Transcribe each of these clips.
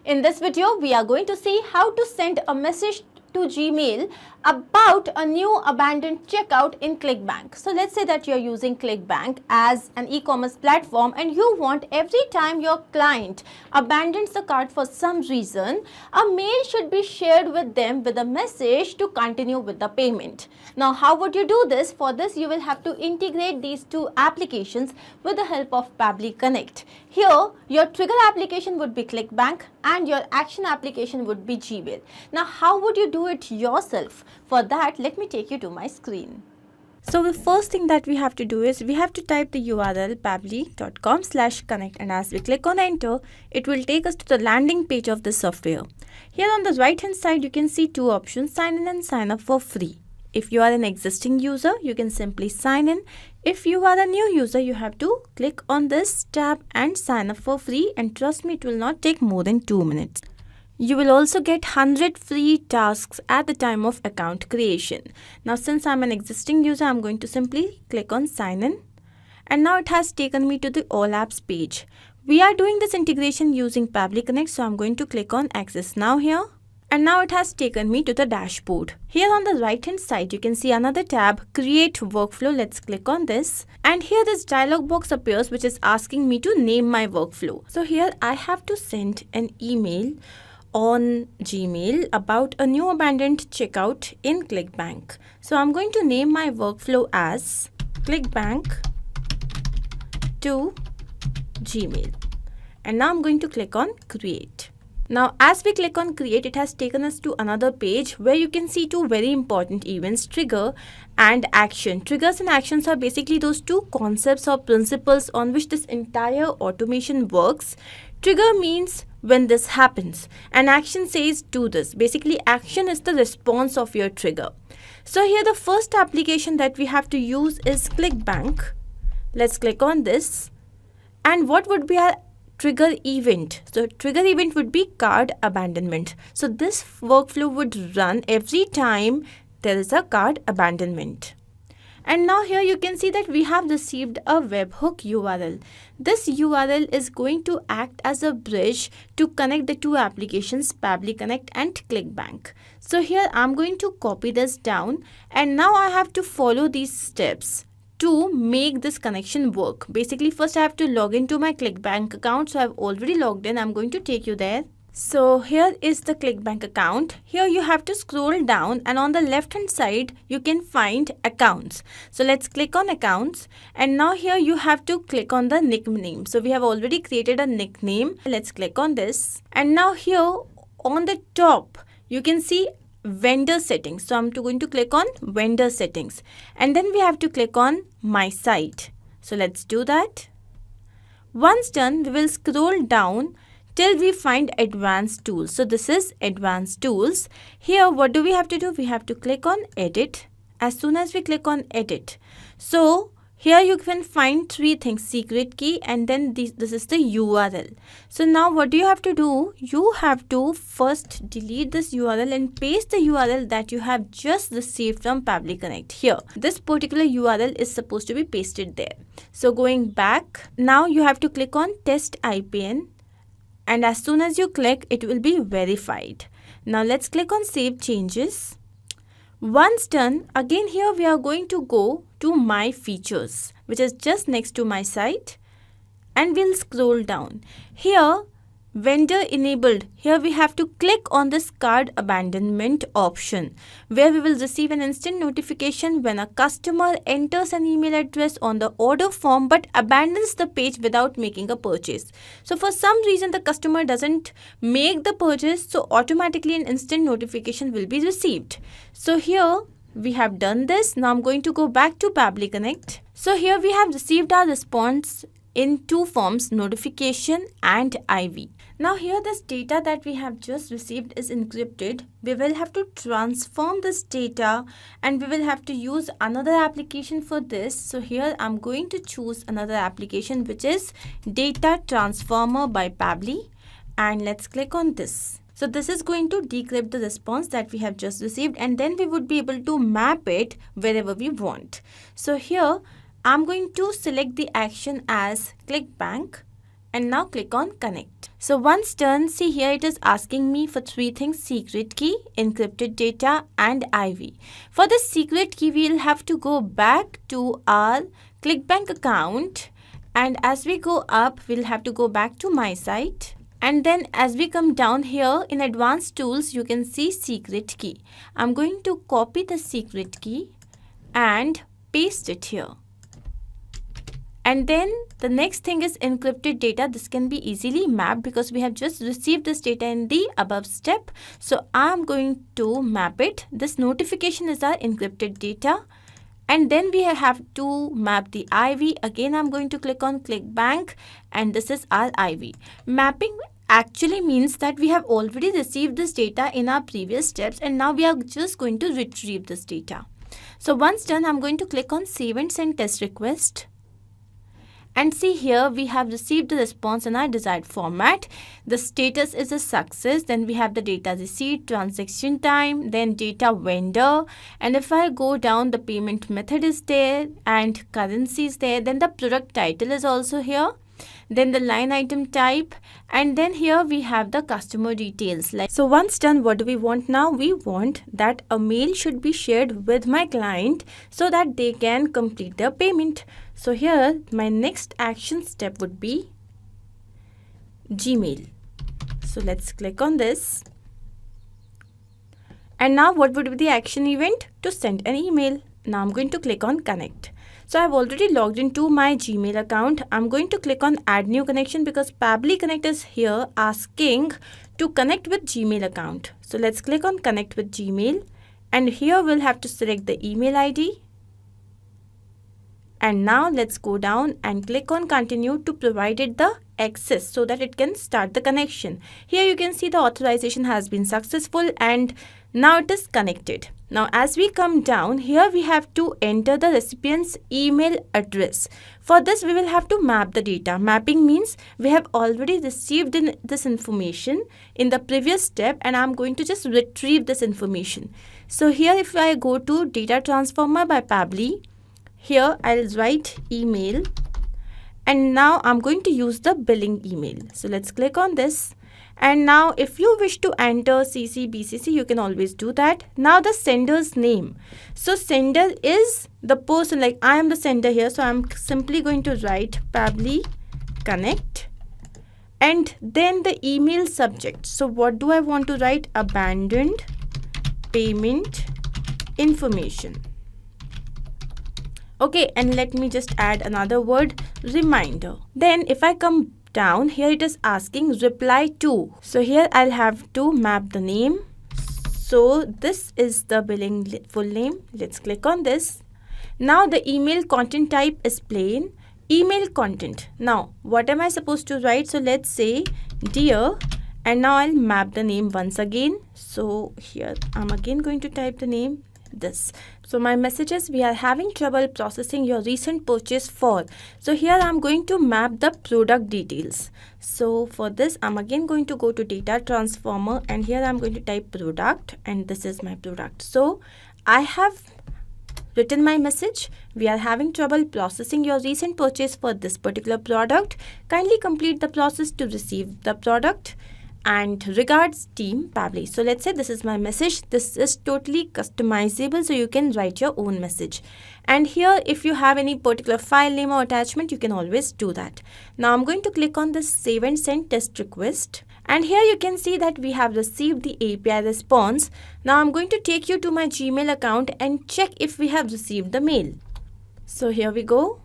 In this video, we are going to see how to send a message to Gmail about a new abandoned checkout in ClickBank. So let's say that you're using ClickBank as an e-commerce platform and you want every time your client abandons the cart for some reason, a mail should be shared with them with a message to continue with the payment. Now, how would you do this? For this, you will have to integrate these two applications with the help of Pabbly Connect. Here, your trigger application would be ClickBank and your action application would be Gmail. Now, how would you do it yourself? For that, let me take you to my screen. So the first thing that we have to do is we have to type the URL pabbly.com/connect, and as we click on enter, it will take us to the landing page of the software. Here on the right hand side, you can see two options, sign in and sign up for free. If you are an existing user, you can simply sign in. If you are a new user, you have to click on this tab and sign up for free, and trust me, it will not take more than 2 minutes. You will also get 100 free tasks at the time of account creation. Now, since I'm an existing user, I'm going to simply click on sign in. And now it has taken me to the all apps page. We are doing this integration using Pabbly Connect, so I'm going to click on access now here. And now it has taken me to the dashboard. Here on the right hand side, you can see another tab, create workflow. Let's click on this. And here this dialog box appears, which is asking me to name my workflow. So here I have to send an email on Gmail about a new abandoned checkout in ClickBank. So I'm going to name my workflow as ClickBank to Gmail. And now I'm going to click on create. Now, as we click on create, it has taken us to another page where you can see two very important events, trigger and action. Triggers and actions are basically those two concepts or principles on which this entire automation works. Trigger means when this happens, and action says do this. Basically, action is the response of your trigger. So here the first application that we have to use is ClickBank. Let's click on this. And what would be our trigger event? So trigger event would be card abandonment. So this workflow would run every time there is a card abandonment. And now here you can see that we have received a webhook URL. This URL is going to act as a bridge to connect the two applications, Pabbly Connect and ClickBank. So here I'm going to copy this down, and now I have to follow these steps to make this connection work. Basically, first I have to log into my ClickBank account. So I've already logged in. I'm going to take you there. So here is the ClickBank account. Here you have to scroll down, and on the left hand side you can find accounts. So let's click on accounts, and now here you have to click on the nickname. So we have already created a nickname. Let's click on this, and now here on the top you can see vendor settings. So I'm going to click on vendor settings, and then we have to click on my site. So let's do that. Once done, we will scroll down till we find advanced tools. So this is advanced tools. Here what do we have to do? We have to click on edit. As soon as we click on edit, so here you can find three things, secret key, and then this is the URL. So now what do you have to do? You have to first delete this URL and paste the URL that you have just received from Pabbly Connect here. This particular URL is supposed to be pasted there. So going back, now you have to click on test IPN, and as soon as you click, it will be verified. Now let's click on save changes. Once done, again here we are going to go to my features, which is just next to my site, and we'll scroll down. Here vendor enabled, here we have to click on this card abandonment option, where we will receive an instant notification when a customer enters an email address on the order form but abandons the page without making a purchase. So for some reason the customer doesn't make the purchase, so automatically an instant notification will be received. So here we have done this. Now I'm going to go back to Pabbly Connect. So here we have received our response in two forms, notification and IV. Now here this data that we have just received is encrypted. We will have to transform this data, and we will have to use another application for this. So here I'm going to choose another application, which is Data Transformer by Pabbly, and let's click on this. So this is going to decrypt the response that we have just received, and then we would be able to map it wherever we want. So here I'm going to select the action as ClickBank, and now click on connect. So once done, see here it is asking me for three things: secret key, encrypted data and IV. For the secret key, we'll have to go back to our ClickBank account, and as we go up, we'll have to go back to my site. And then as we come down here in advanced tools, you can see secret key. I'm going to copy the secret key and paste it here. And then the next thing is encrypted data. This can be easily mapped because we have just received this data in the above step. So I'm going to map it. This notification is our encrypted data. And then we have to map the IV. Again, I'm going to click on ClickBank, and this is our IV. Mapping actually means that we have already received this data in our previous steps, and now we are just going to retrieve this data. So once done, I'm going to click on Save and Send Test Request. And see here, we have received the response in our desired format. The status is a success. Then we have the data receipt, transaction time, then data vendor. And if I go down, the payment method is there and currency is there. Then the product title is also here. Then the line item type, and then here we have the customer details. So once done, what do we want now? We want that a mail should be shared with my client so that they can complete their payment. So here my next action step would be Gmail. So let's click on this. And now what would be the action event? To send an email. Now I'm going to click on connect. So I've already logged into my Gmail account. I'm going to click on add new connection because Pabbly Connect is here asking to connect with Gmail account. So let's click on connect with Gmail, and here we'll have to select the email ID. And now let's go down and click on continue to provide it the access so that it can start the connection. Here you can see the authorization has been successful and now it is connected. Now as we come down here, we have to enter the recipient's email address. For this we will have to map the data. Mapping means we have already received this information in the previous step, and I'm going to just retrieve this information. So here if I go to Data Transformer by Pabbly, here I'll write email, and now I'm going to use the billing email. So let's click on this. And now if you wish to enter CC, BCC, you can always do that. Now the sender's name. So sender is the person, like I am the sender here. So I'm simply going to write Pabbly Connect. And then the email subject. So what do I want to write? Abandoned payment information. Okay, and let me just add another word, reminder. Then if I come down here, it is asking reply to. So here I'll have to map the name. So this is the billing full name. Let's click on this. Now the email content type is plain. Email content. Now what am I supposed to write? So let's say dear, and now I'll map the name once again. So here I'm again going to type the name. This. So my message is, we are having trouble processing your recent purchase for. So here I'm going to map the product details. So for this I'm again going to go to Data Transformer, and here I'm going to type product, and this is my product. So I have written my message. We are having trouble processing your recent purchase for this particular product. Kindly complete the process to receive the product. And regards, Team Pabbly. So let's say this is my message. This is totally customizable, so you can write your own message. And here if you have any particular file name or attachment, you can always do that. Now I'm going to click on this Save and Send Test Request. And here you can see that we have received the API response. Now I'm going to take you to my Gmail account and check if we have received the mail. So here we go.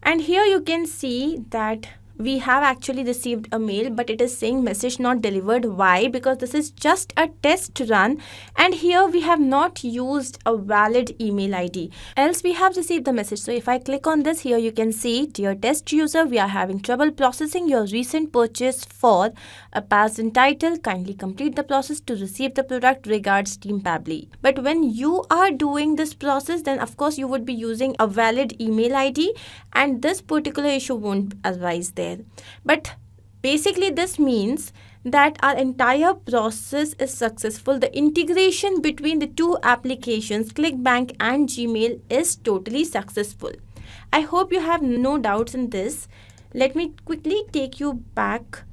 And here you can see that we have actually received a mail, but it is saying message not delivered. Why? Because this is just a test run, and here we have not used a valid email ID, else we have received the message. So if I click on this, here you can see, dear test user, we are having trouble processing your recent purchase for a past and title. Kindly complete the process to receive the product. Regards, Team Pabbly. But when you are doing this process, then of course you would be using a valid email ID, and this particular issue won't arise there. But basically this means that our entire process is successful. The integration between the two applications, ClickBank and Gmail, is totally successful. I hope you have no doubts in this. Let me quickly take you back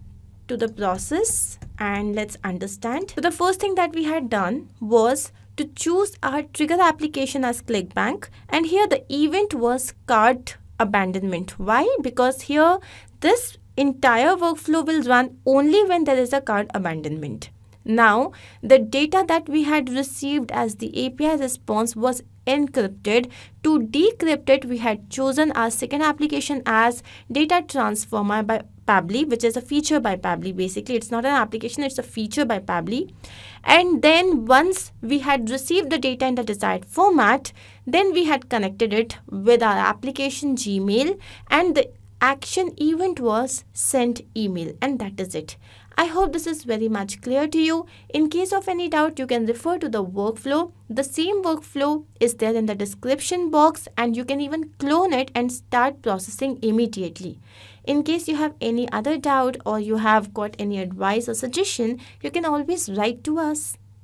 to the process and let's understand. So the first thing that we had done was to choose our trigger application as ClickBank, and here the event was cart abandonment. Why? Because here this entire workflow will run only when there is a cart abandonment. Now, the data that we had received as the API response was encrypted. To decrypt it, we had chosen our second application as Data Transformer by Pabbly, which is a feature by Pabbly. Basically, it's not an application, it's a feature by Pabbly. And then once we had received the data in the desired format, then we had connected it with our application Gmail, and the action event was sent email, and that is it. I hope this is very much clear to you. In case of any doubt, you can refer to the workflow. The same workflow is there in the description box, and you can even clone it and start processing immediately. In case you have any other doubt or you have got any advice or suggestion, you can always write to us.